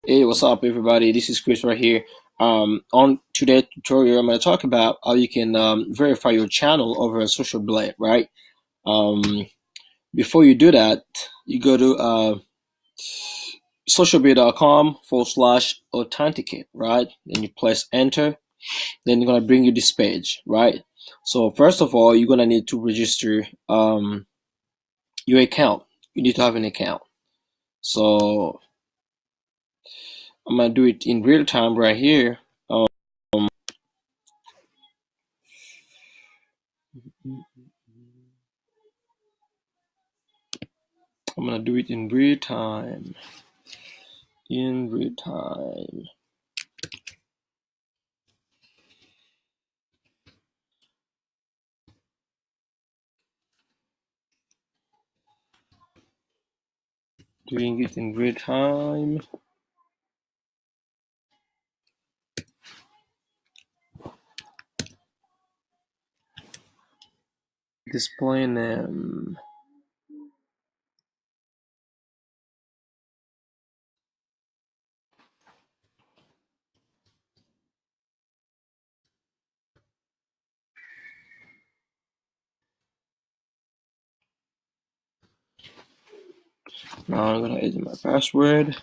Hey, what's up, everybody? This is Chris right here. On today's tutorial, I'm going to talk about how you can verify your channel over a social blade, right? Um, Before you do that, you go to socialblade.com/authenticate, right? Then you press enter. Then you're going to bring you this page, right? So first of all, you're going to need to register your account. You need to have an account. So I'm going to do it in real time right here. Um, I'm gonna do it in real time. In real time. Doing it in real time. Display name. Now I'm gonna edit my password.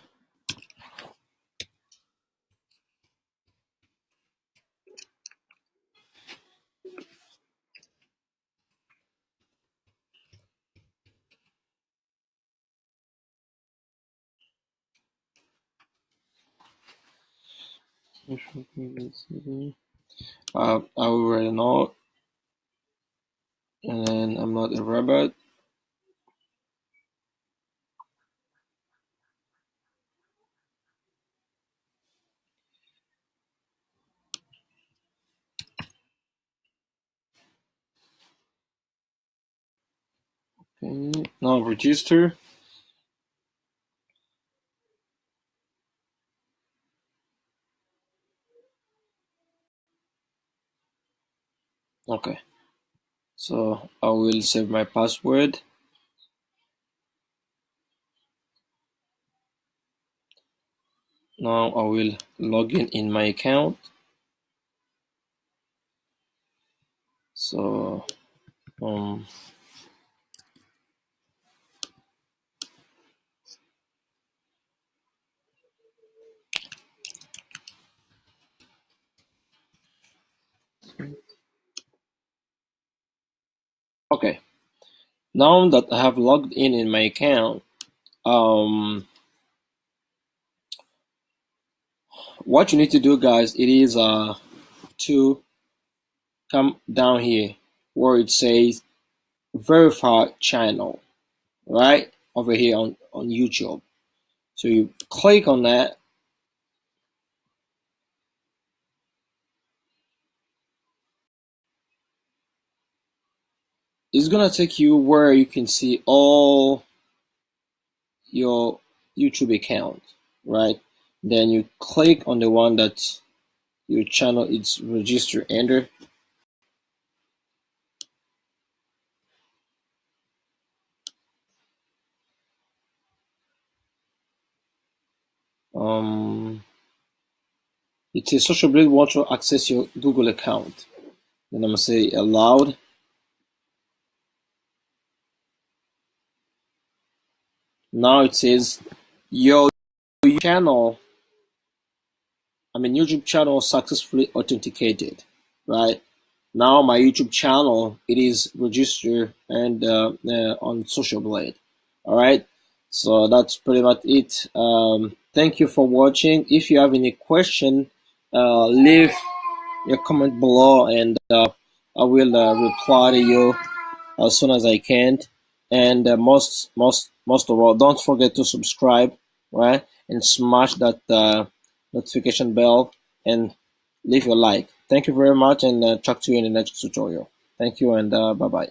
I will write a note, and then I'm not a robot. Okay. Now register. Okay. So I will save my password. Now I will log in my account. So um okay. Now that I have logged in my account, what you need to do, guys, it is to come down here where it says verify channel, right over here on YouTube. So you click on that. It's gonna take you where you can see all your YouTube account, right? Then you click on the one that your channel is registered under. um it says social blade wants to access your Google account. Then I'm gonna say allowed. Now it says your channel, YouTube channel successfully authenticated, right? Now my YouTube channel, it is registered and on Social Blade. All right. So that's pretty much it. Thank you for watching. If you have any question, leave your comment below, and I will reply to you as soon as I can. And most of all, don't forget to subscribe, right? And smash that notification bell and leave a like. Thank you very much, and talk to you in the next tutorial. Thank you, and bye bye.